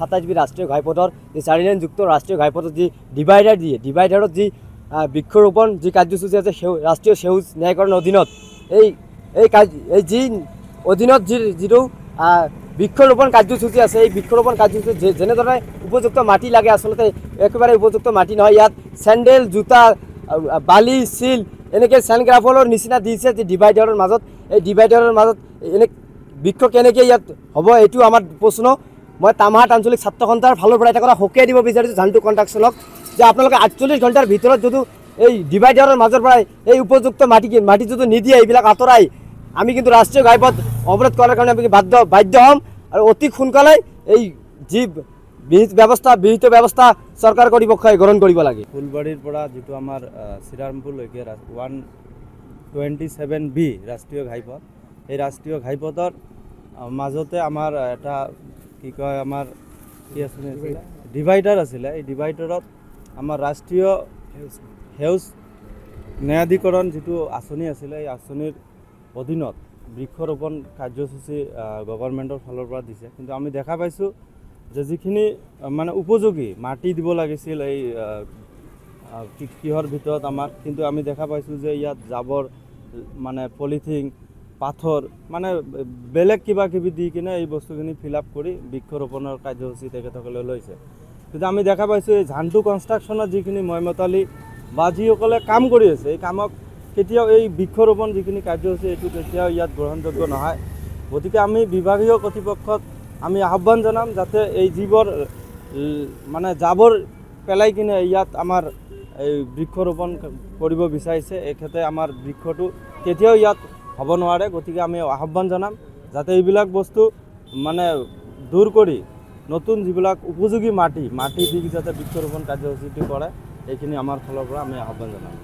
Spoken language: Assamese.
27B ৰাষ্ট্ৰীয় ঘাইপথৰ যি 4 লেনযুক্ত ৰাষ্ট্ৰীয় ঘাইপথত যি ডিভাইডাৰ দিয়ে ডিভাইডাৰত যি বৃক্ষৰোপণ যি কাৰ্যসূচী আছে ৰাষ্ট্ৰীয় সেউজ ন্যায়কৰণ অধীনত এই যি অধীনত যিটো বৃক্ষৰোপণ কাৰ্যসূচী আছে এই বৃক্ষৰোপণ কাৰ্যসূচী যেনেদৰে উপযুক্ত মাটি লাগে আচলতে একেবাৰে উপযুক্ত মাটি নহয় ইয়াত চেণ্ডেল জোতা বালি শিল এনেকৈ চেণ্ড গ্ৰাফলৰ নিচিনা দিছে যে ডিভাইডাৰৰ মাজত এই ডিভাইডাৰৰ মাজত এনে বৃক্ষ কেনেকৈ ইয়াত হ'ব এইটো আমাৰ প্ৰশ্ন মই তামাহাট আঞ্চলিক ছাত্ৰ সন্থাৰ ফালৰ পৰা এটা কথা সকীয়াই দিব বিচাৰিছোঁ ঝাণ্টু কণ্ট্ৰাকশ্যনক যে আপোনালোকে 48 ঘণ্টাৰ ভিতৰত যদি এই ডিভাইডাৰৰ মাজৰ পৰা এই উপযুক্ত মাটি যদি নিদিয়ে এইবিলাক আঁতৰাই আমি কিন্তু ৰাষ্ট্ৰীয় ঘাইপথ অৱৰোধ কৰাৰ কাৰণে আমি বাধ্য হ'ম আৰু অতি সোনকালে এই যি বিহিত ব্যৱস্থা চৰকাৰ কৰ্তৃপক্ষই গ্ৰহণ কৰিব লাগে। ফুলবাৰীৰ পৰা যিটো আমাৰ শ্ৰীৰামপুৰলৈকে 127B ৰাষ্ট্ৰীয় ঘাইপথ এই ৰাষ্ট্ৰীয় ঘাইপথৰ মাজতে আমাৰ এটা কি কয় আমাৰ কি আছিলে ডিভাইডাৰ আছিলে এই ডিভাইডাৰত আমাৰ ৰাষ্ট্ৰীয় সেউজ ন্যায়াধিকৰণ যিটো আঁচনি আছিলে এই আঁচনিৰ অধীনত বৃক্ষৰোপণ কাৰ্যসূচী গভৰ্ণমেণ্টৰ ফালৰ পৰা দিছে কিন্তু আমি দেখা পাইছোঁ যে যিখিনি মানে উপযোগী মাটি দিব লাগিছিল এই কিহৰ ভিতৰত আমাৰ কিন্তু আমি দেখা পাইছোঁ যে ইয়াত জাবৰ মানে পলিথিন পাথৰ মানে বেলেগ কিবা কিবি দি কিনে এই বস্তুখিনি ফিল আপ কৰি বৃক্ষৰোপণৰ কাৰ্যসূচী তেখেতসকলে লৈছে কিন্তু আমি দেখা পাইছোঁ এই ঝাণ্টু কনষ্ট্ৰাকশ্যনত যিখিনি ময়মতালি বা যিসকলে কাম কৰি আছে এই কামক কেতিয়াও এই বৃক্ষৰোপণ যিখিনি কাৰ্যসূচী এইটো কেতিয়াও ইয়াত গ্ৰহণযোগ্য নহয় গতিকে আমি বিভাগীয় কৰ্তৃপক্ষত আমি আহ্বান জনাম যাতে এই যিবোৰ মানে জাবৰ পেলাই কিনে ইয়াত আমাৰ এই বৃক্ষৰোপণ কৰিব বিচাৰিছে এখেতে আমাৰ বৃক্ষটো কেতিয়াও ইয়াত হ'ব নোৱাৰে গতিকে আমি আহ্বান জনাম যাতে এইবিলাক বস্তু মানে দূৰ কৰি নতুন যিবিলাক উপযোগী মাটি দি যাতে বৃক্ষৰোপণ কাৰ্যসূচীটো কৰে এইখিনি আমাৰ ফালৰ পৰা আমি আহ্বান জনাম।